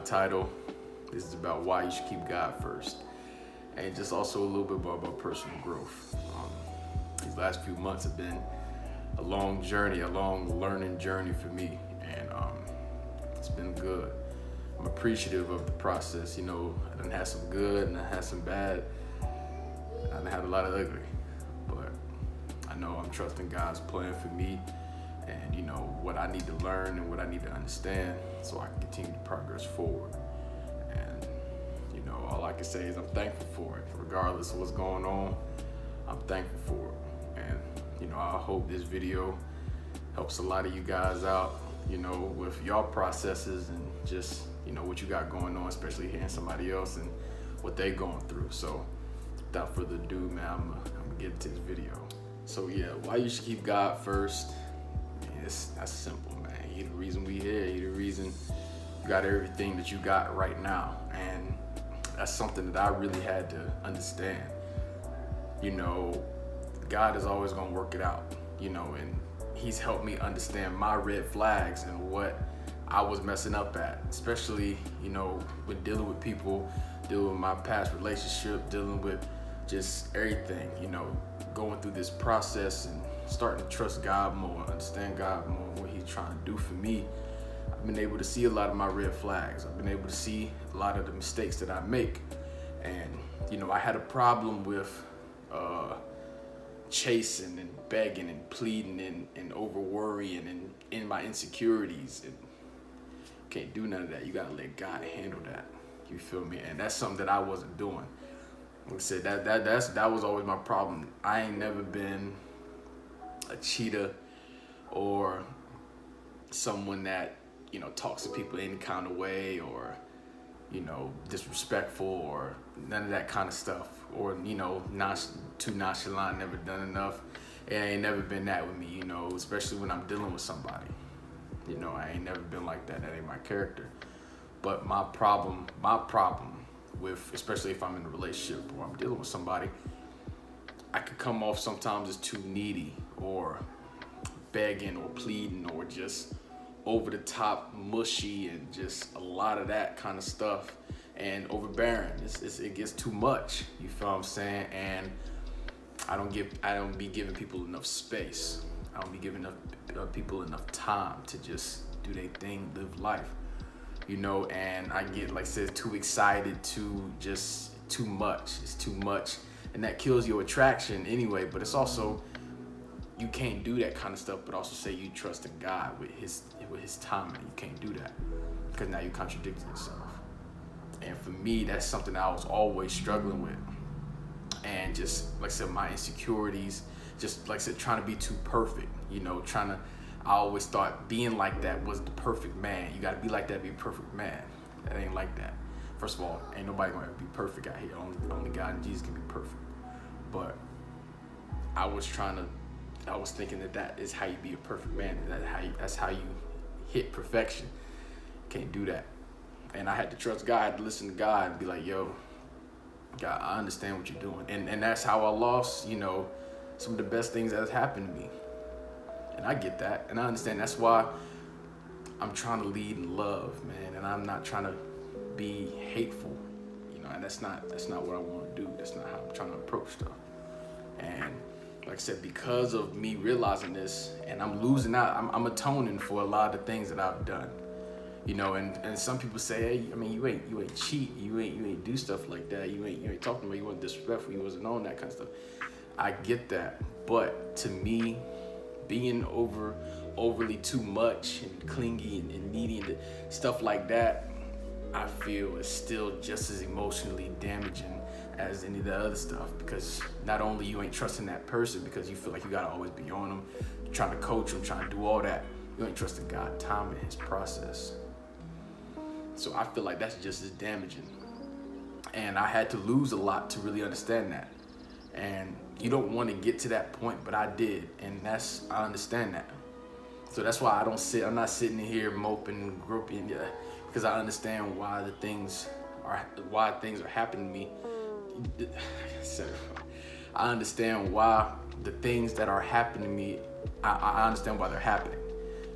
title. This is about why you should keep God first, and just also a little bit about personal growth. These last few months have been a long journey, a long learning journey for me, and it's been good. I'm appreciative of the process. I done had some good and I had some bad. I done had a lot of ugly, but I know I'm trusting God's plan for me, and what I need to learn and what I need to understand so I can continue to progress forward. And all I can say is I'm thankful for it. Regardless of what's going on, I'm thankful for it. And I hope this video helps a lot of you guys out, with y'all processes and just what you got going on, especially hearing somebody else and what they going through. So without further ado, man, I'm gonna get into this video. So yeah, why you should keep God first? That's simple, man. He the reason we here. He the reason you got everything that you got right now. And that's something that I really had to understand. God is always gonna work it out, and he's helped me understand my red flags and what I was messing up at, especially, with dealing with people, dealing with my past relationship, dealing with just everything, going through this process and starting to trust God more, understand God more, what he's trying to do for me. I've been able to see a lot of my red flags. I've been able to see a lot of the mistakes that I make. And, I had a problem with chasing and begging and pleading and over worrying and in my insecurities. And can't do none of that. You gotta let God handle that. You feel me? And that's something that I wasn't doing. Like I said, that was always my problem. I ain't never been a cheater or someone that talks to people any kind of way or disrespectful or none of that kind of stuff, or too nonchalant, never done enough. It ain't never been that with me, especially when I'm dealing with somebody. I ain't never been like that. That ain't my character. But my problem with, especially if I'm in a relationship or I'm dealing with somebody, I could come off sometimes as too needy or begging or pleading or just over the top mushy and just a lot of that kind of stuff and overbearing. It gets too much. You feel what I'm saying? And I don't be giving people enough space. I don't be giving people enough time to just do their thing, live life. And I get, like I said, too excited, too much. It's too much. And that kills your attraction anyway, but it's also, you can't do that kind of stuff, but also say you trust in God with his timing. You can't do that because now you're contradicting yourself. And for me, that's something I was always struggling with. And just, like I said, my insecurities, just like I said, trying to be too perfect, I always thought being like that was the perfect man. You gotta be like that to be a perfect man. That ain't like that. First of all, ain't nobody gonna ever be perfect out here. Only God and Jesus can be perfect. But I was thinking that is how you be a perfect man. That's how you hit perfection. Can't do that. And I had to trust God, I had to listen to God and be like, yo, God, I understand what you're doing. And that's how I lost, some of the best things that has happened to me. And I get that, and I understand. That's why I'm trying to lead in love, man, and I'm not trying to be hateful, and that's not what I want to do. That's not how I'm trying to approach stuff. And like I said, because of me realizing this, and I'm losing out, I'm atoning for a lot of the things that I've done, and some people say, hey, you ain't cheat, you ain't do stuff like that, you ain't talking about, you weren't disrespectful, you wasn't on that kind of stuff. I get that, but to me, being overly too much and clingy and needy and stuff like that, I feel is still just as emotionally damaging as any of the other stuff, because not only you ain't trusting that person because you feel like you gotta always be on them, trying to coach them, trying to do all that, you ain't trusting God, time in his process. So I feel like that's just as damaging. And I had to lose a lot to really understand that. And you don't want to get to that point, but I did, and I understand that. So that's why I'm not sitting here moping and groping, because I understand why things are happening to me. I understand why the things that are happening to me, I understand why they're happening.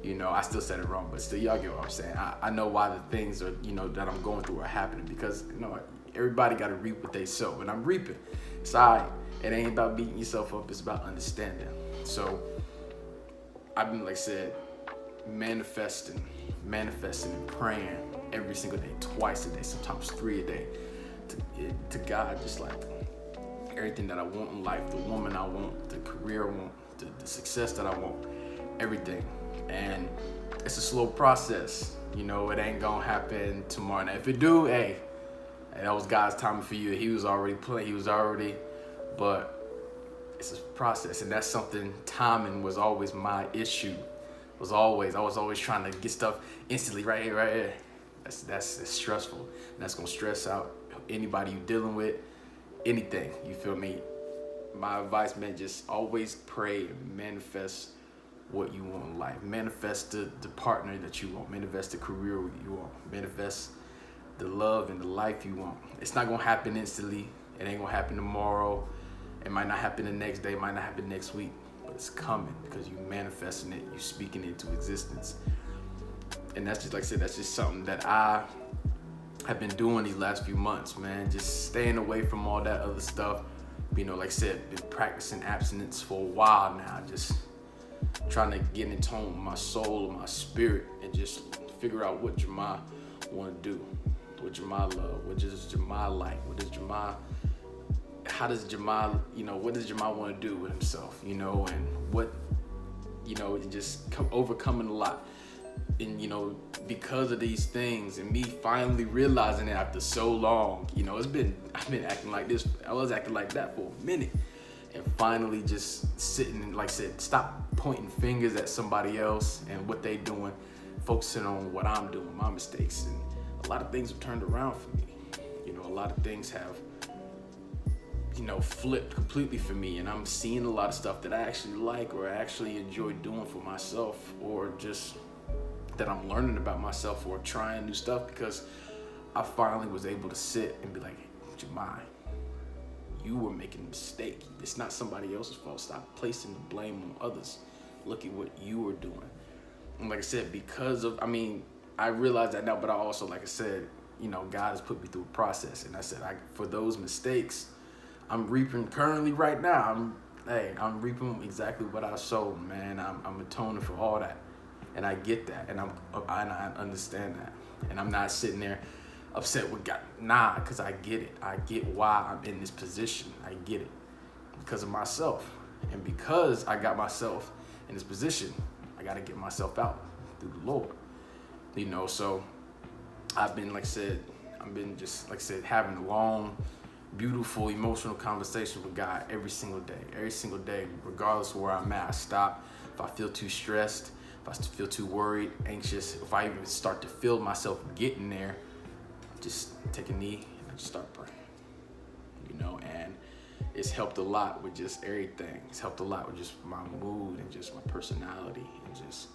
You know, I still said it wrong, but still, y'all get what I'm saying. I know why the things are, you know, that I'm going through are happening, because, you know, everybody got to reap what they sow, and I'm reaping. It's all right. It ain't about beating yourself up. It's about understanding. So I've been, like I said, manifesting and praying every single day, twice a day, sometimes 3 a day, to God, just like everything that I want in life, the woman I want, the career I want, the success that I want, everything. And it's a slow process. You know, it ain't gonna happen tomorrow. Now, if it do, hey, that was God's timing for you. He was already playing. But it's a process, and that's something. Timing was always my issue. I was always trying to get stuff instantly, right here. That's stressful. And that's gonna stress out anybody you dealing with, anything. You feel me? My advice, man, just always pray and manifest what you want in life. Manifest the partner that you want. Manifest the career you want. Manifest the love and the life you want. It's not gonna happen instantly. It ain't gonna happen tomorrow. It might not happen the next day. It might not happen next week. But it's coming because you manifesting it. You speaking it into existence. And that's just, like I said, that's just something that I have been doing these last few months, man. Just staying away from all that other stuff. You know, like I said, been practicing abstinence for a while now. Just trying to get in tone with my soul and my spirit, and just figure out what Jamai want to do, what Jamai love, what does Jamai like, how does Jamai, you know, what does Jamai want to do with himself, you know, and what, you know, and just overcoming a lot. And, you know, because of these things and me finally realizing it after so long, you know, I've been acting like this. I was acting like that for a minute. And finally just sitting and, like I said, stop pointing fingers at somebody else and what they doing, focusing on what I'm doing, my mistakes. And a lot of things have turned around for me. You know, a lot of things have, you know, flipped completely for me. And I'm seeing a lot of stuff that I actually like or I actually enjoy doing for myself, or just that I'm learning about myself, or trying new stuff, because I finally was able to sit and be like, Jamai, you were making a mistake. It's not somebody else's fault. Stop placing the blame on others. Look at what you were doing. And like I said, I realize that now, but I also, like I said, you know, God has put me through a process. And I said, for those mistakes, I'm reaping currently right now. I'm reaping exactly what I sowed, man. I'm atoning for all that. And I get that, and I understand that. And I'm not sitting there upset with God. Nah, because I get it. I get why I'm in this position. I get it because of myself. And because I got myself in this position, I got to get myself out through the Lord. You know, so I've been, like I said, having a long, beautiful, emotional conversation with God every single day, regardless of where I'm at. I stop. If I feel too stressed, if I feel too worried, anxious, if I even start to feel myself getting there, just take a knee and I just start praying, you know. And it's helped a lot with just everything. It's helped a lot with just my mood and just my personality, and just,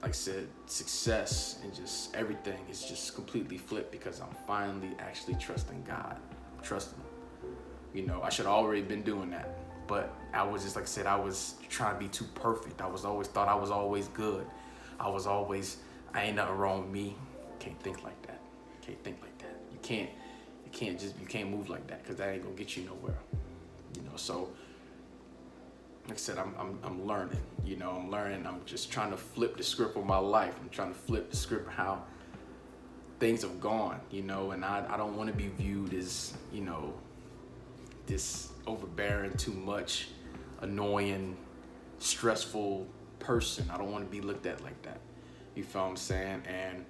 like I said, success, and just everything is just completely flipped because I'm finally actually trusting God. I'm trusting Him. You know, I should have already been doing that. But I was just, like I said, I was trying to be too perfect. I thought I was always good. I ain't nothing wrong with me. Can't think like that. You can't move like that, because that ain't gonna get you nowhere. You know, so like I said, I'm learning. You know, I'm just trying to flip the script of my life. I'm trying to flip the script of how things have gone, you know, and I don't want to be viewed as, you know, this overbearing, too much, annoying, stressful person. I don't want to be looked at like that. You feel what I'm saying? And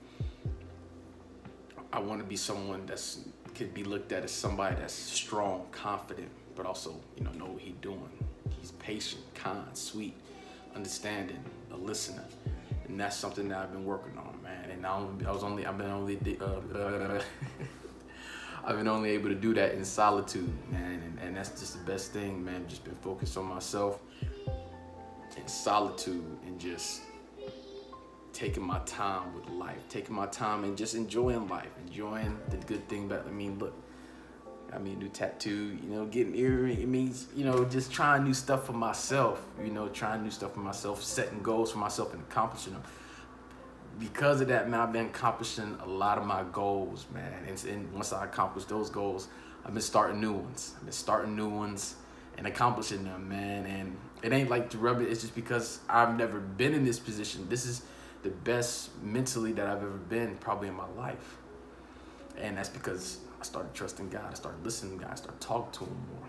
I want to be someone could be looked at as somebody that's strong, confident, but also, you know what he's doing. He's patient, kind, sweet, understanding, a listener. And that's something that I've been working on, man. And I've been only able to do that in solitude, man. And that's just the best thing, man. Just been focused on myself in solitude, and just taking my time with life, taking my time and just enjoying life, enjoying the good thing. But look, got me a new tattoo, you know, getting earring. It means, you know, just trying new stuff for myself, you know, trying new stuff for myself, setting goals for myself and accomplishing them. Because of that, man, I've been accomplishing a lot of my goals, man. And once I accomplish those goals, I've been starting new ones and accomplishing them, man. And it ain't like to rub it. It's just because I've never been in this position. This is the best mentally that I've ever been probably in my life. And that's because I started trusting God. I started listening to God. I started talking to him more.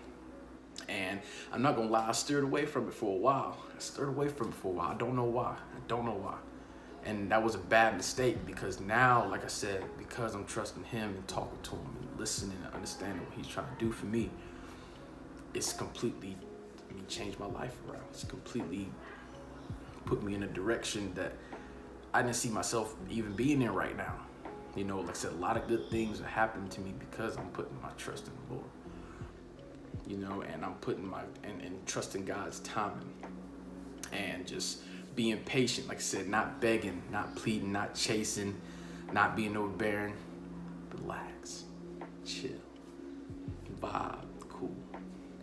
And I'm not going to lie, I steered away from it for a while. I don't know why. And that was a bad mistake, because now, like I said, because I'm trusting him and talking to him and listening and understanding what he's trying to do for me, it's completely, changed my life around. It's completely put me in a direction that I didn't see myself even being in right now. You know, like I said, a lot of good things are happening to me because I'm putting my trust in the Lord. You know, and I'm putting and trusting God's timing and just being patient, like I said, not begging, not pleading, not chasing, not being overbearing. Relax, chill, vibe, cool.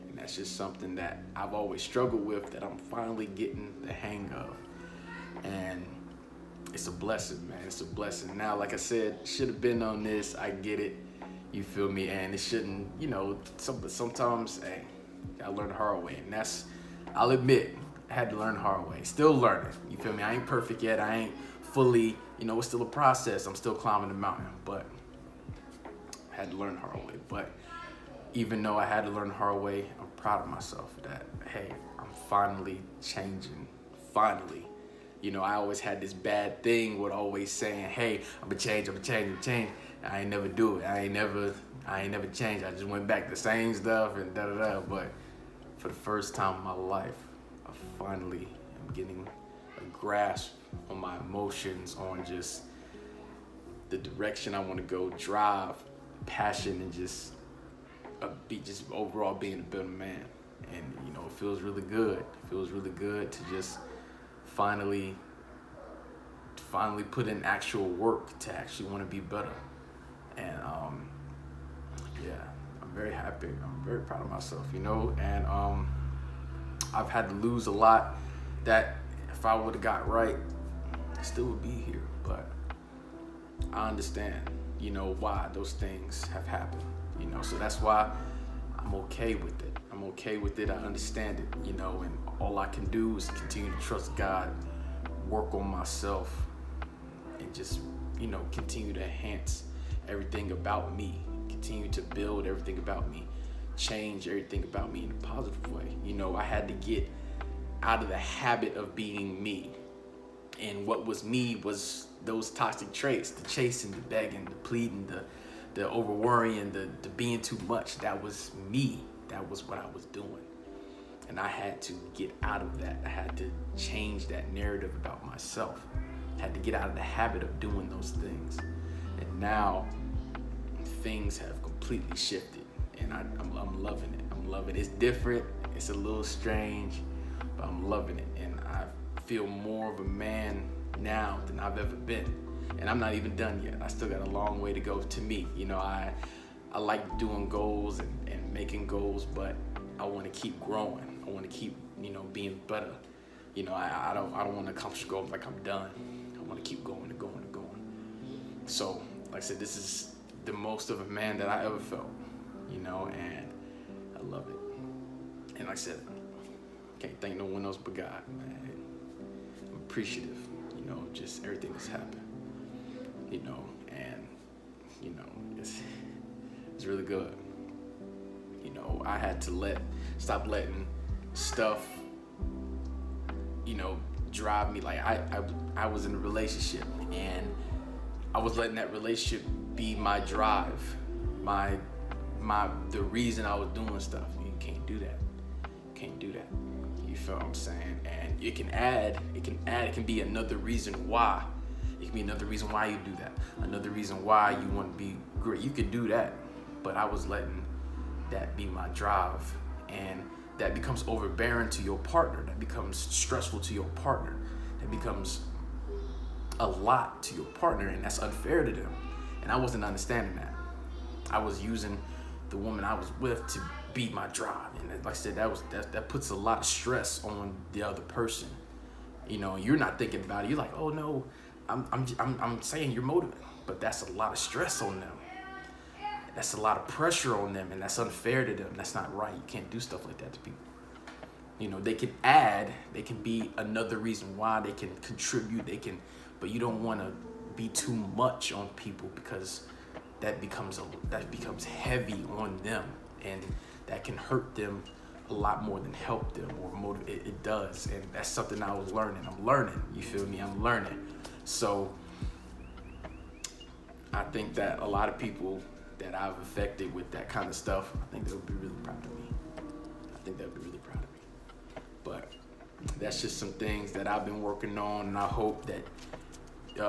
And that's just something that I've always struggled with, that I'm finally getting the hang of. And it's a blessing, man. It's a blessing. Now, like I said, should have been on this. I get it. You feel me? And it shouldn't, you know, sometimes, hey, I learned the hard way. And that's, I'll admit, I had to learn the hard way. Still learning. You feel me? I ain't perfect yet. I ain't fully, you know, it's still a process. I'm still climbing the mountain. But I had to learn the hard way. But even though I had to learn the hard way, I'm proud of myself that, hey, I'm finally changing. Finally. You know, I always had this bad thing with always saying, hey, I'm gonna change. I ain't never do it. I ain't never changed. I just went back to the same stuff and da-da-da. But for the first time in my life, I finally am getting a grasp on my emotions, on just the direction I want to go, drive, passion, and just overall being a better man. And, you know, it feels really good. It feels really good to just finally put in actual work to actually want to be better. And yeah, I'm very happy. I'm very proud of myself, you know. And I've had to lose a lot that if I would have got right, I still would be here. But I understand, you know, why those things have happened, you know. So that's why I'm okay with it. I understand it, you know, and all I can do is continue to trust God, work on myself, and just, you know, continue to enhance everything about me, continue to build everything about me, change everything about me in a positive way. You know, I had to get out of the habit of being me. And what was me was those toxic traits, the chasing, the begging, the pleading, the over worrying, the being too much. That was me. That was what I was doing. And I had to get out of that. I had to change that narrative about myself. I had to get out of the habit of doing those things. And now things have completely shifted. And I'm loving it. I'm loving it. It's different. It's a little strange, but I'm loving it. And I feel more of a man now than I've ever been. And I'm not even done yet. I still got a long way to go to me. You know, I like doing goals and making goals, but I want to keep growing. I want to keep, you know, being better. You know, I don't want to accomplish goals like I'm done. I want to keep going and going and going. So, like I said, this is the most of a man that I ever felt, you know, and I love it. And like I said, can't thank no one else but God, man. I'm appreciative, you know, just everything that's happened, you know, and, you know, it's really good. You know, I had to stop letting stuff, you know, drive me. Like I was in a relationship and I was letting that relationship be my drive, the reason I was doing stuff. You can't do that. You feel what I'm saying? And it can be another reason why. It can be another reason why you do that. Another reason why you want to be great. You could do that. But I was letting that be my drive. And that becomes overbearing to your partner. That becomes stressful to your partner. That becomes a lot to your partner. And that's unfair to them. And I wasn't understanding that. I was using the woman I was with to be my drive. And like I said, that puts a lot of stress on the other person. You know, you're not thinking about it. You're like, oh no, I'm saying you're motivated, but that's a lot of stress on them. That's a lot of pressure on them, and that's unfair to them. That's not right. You can't do stuff like that to people. You know, they can be another reason why, they can contribute, but you don't want to be too much on people, because that becomes heavy on them, and that can hurt them a lot more than help them or motivate. It does, and that's something I was learning. I'm learning. You feel me? I'm learning. So I think that a lot of people that I've affected with that kind of stuff, I think they would be really proud of me. But that's just some things that I've been working on, and I hope that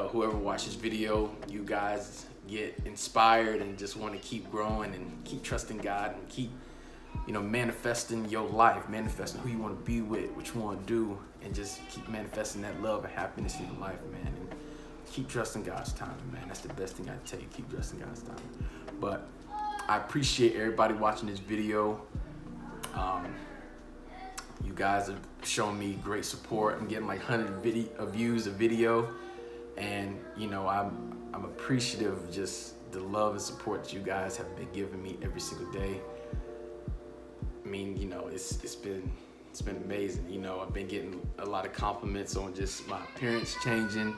whoever watches this video, you guys get inspired and just want to keep growing and keep trusting God and keep, manifesting your life, manifesting who you want to be with, what you want to do, and just keep manifesting that love and happiness in your life, man. And keep trusting God's timing, man. That's the best thing I tell you. Keep trusting God's timing. But I appreciate everybody watching this video. You guys have shown me great support. I'm getting like 100 views a video, and I'm appreciative of just the love and support that you guys have been giving me every single day. I mean, it's been amazing. I've been getting a lot of compliments on just my appearance changing,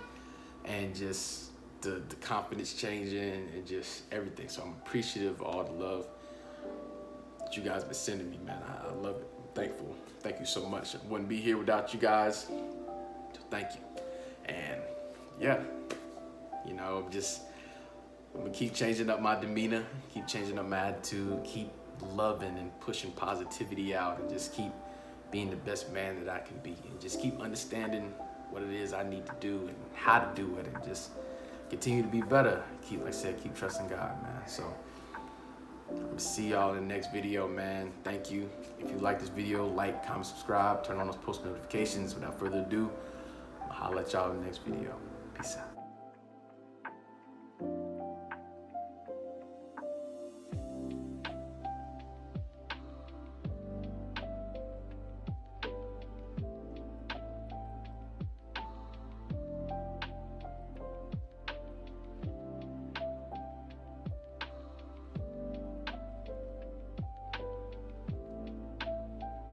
and just the confidence changing, and just everything. So I'm appreciative of all the love that you guys have been sending me, man. I love it. I'm thankful. Thank you so much. I wouldn't be here without you guys. So thank you. And yeah, I'm gonna keep changing up my demeanor, keep changing up my attitude, keep loving and pushing positivity out, and just keep being the best man that I can be, and just keep understanding what it is I need to do and how to do it, and just continue to be better. Keep trusting God, man. So I'm gonna see y'all in the next video, man. Thank you. If you like this video, like, comment, subscribe, turn on those post notifications. Without further ado, I'll holler at y'all in the next video. Peace out.